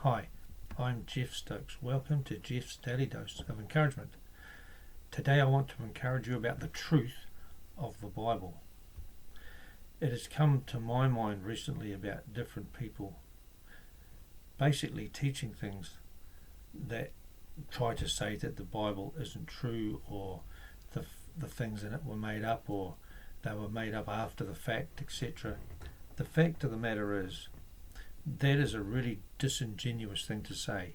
Hi, I'm Geoff Stokes. Welcome to Geoff's Daily Dose of Encouragement. Today I want to encourage you about the truth of the Bible. It has come to my mind recently about different people basically teaching things that try to say that the Bible isn't true, or the things in it were made up, or they were made up after the fact, etc. The fact of the matter is, that is a really disingenuous thing to say.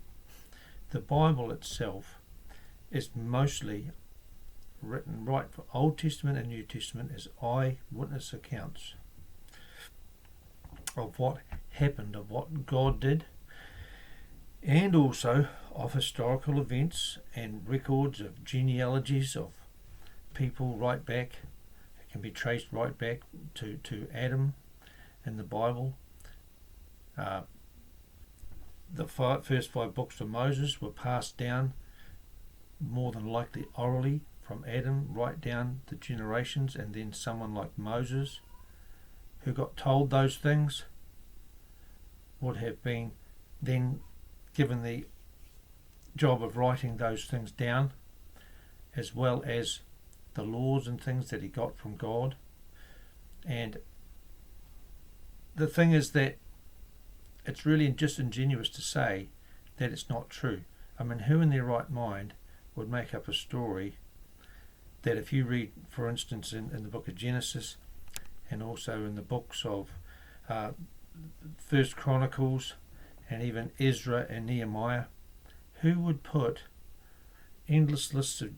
The Bible itself is mostly written, right, for Old Testament and New Testament, as eyewitness accounts of what happened, of what God did, and also of historical events and records of genealogies of people right back. It can be traced right back to Adam in the Bible. The first 5 books of Moses were passed down more than likely orally from Adam right down the generations, and then someone like Moses, who got told those things, would have been then given the job of writing those things down, as well as the laws and things that he got from God. And the thing is that it's really disingenuous to say that it's not true. I mean, who in their right mind would make up a story that, if you read, for instance, in the book of Genesis, and also in the books of First Chronicles, and even Ezra and Nehemiah, who would put endless lists of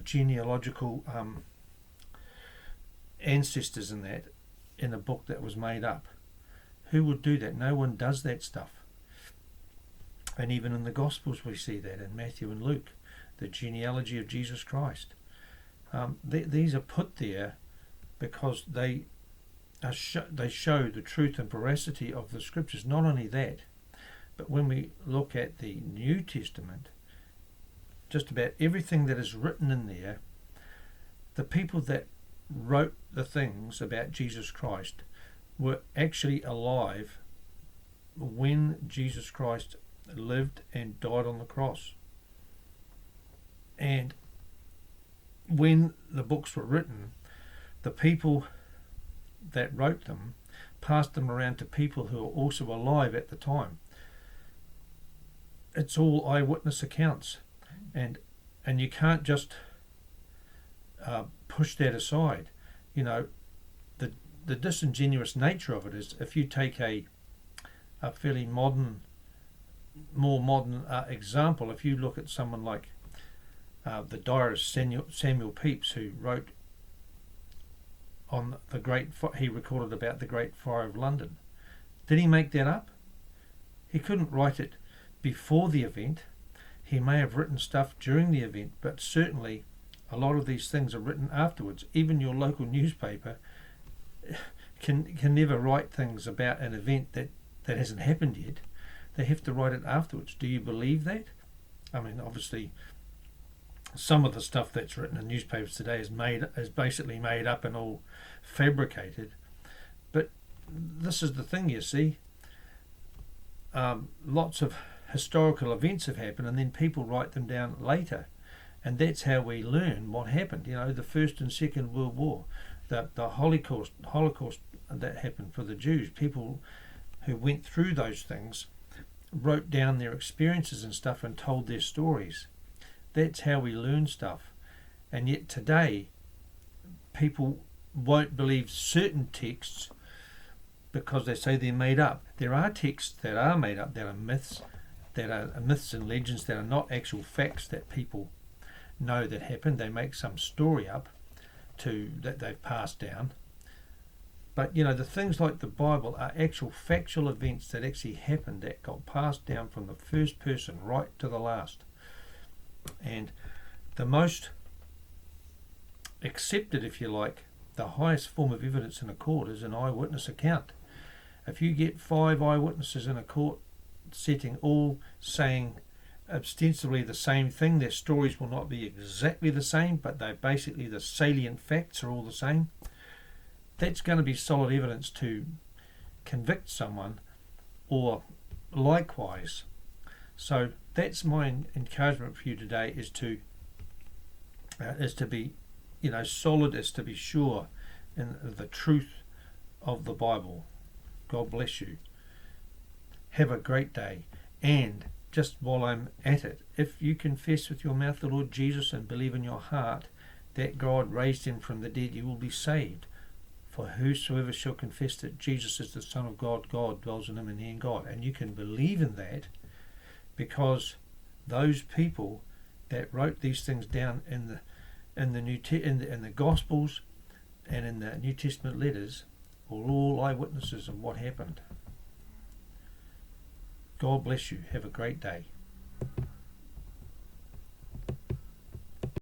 genealogical ancestors in that, in a book that was made up? Who would do that? No one does that stuff. And even in the Gospels we see that, in Matthew and Luke, the genealogy of Jesus Christ. These are put there because they show the truth and veracity of the Scriptures. Not only that, but when we look at the New Testament, just about everything that is written in there, the people that wrote the things about Jesus Christ were actually alive when Jesus Christ lived and died on the cross. And when the books were written, the people that wrote them passed them around to people who were also alive at the time. It's all eyewitness accounts, and you can't just push that aside. You know, the disingenuous nature of it is, if you take a fairly more modern example, if you look at someone like the diarist Samuel Pepys, who wrote on he recorded about the Great Fire of London. Did he make that up? He couldn't write it before the event. He may have written stuff during the event, but certainly a lot of these things are written afterwards. Even your local newspaper can never write things about an event that hasn't happened yet. They have to write it afterwards. Do you believe that? I mean, obviously, some of the stuff that's written in newspapers today is basically made up and all fabricated. But this is the thing, you see. Lots of historical events have happened, and then people write them down later, and that's how we learn what happened. You know, the First and Second World War, the Holocaust that happened for the Jews. People who went through those things wrote down their experiences and stuff and told their stories. That's how we learn stuff. And yet today, people won't believe certain texts because they say they're made up. There are texts that are made up, that are myths and legends, that are not actual facts that people know that happened. They make some story up that they've passed down. But you know, the things like the Bible are actual factual events that actually happened, that got passed down from the first person right to the last. And the most accepted, if you like, the highest form of evidence in a court is an eyewitness account. If you get 5 eyewitnesses in a court setting, all saying ostensibly the same thing, their stories will not be exactly the same, but they're basically, the salient facts are all the same. That's going to be solid evidence to convict someone or likewise. So that's my encouragement for you today, is to be, solid, is to be sure in the truth of the Bible. God bless you. Have a great day. And just while I'm at it, if you confess with your mouth the Lord Jesus and believe in your heart that God raised him from the dead, you will be saved. For whosoever shall confess that Jesus is the Son of God, God dwells in him and he in God. And you can believe in that because those people that wrote these things down in the Gospels and in the New Testament letters were all eyewitnesses of what happened. God bless you. Have a great day.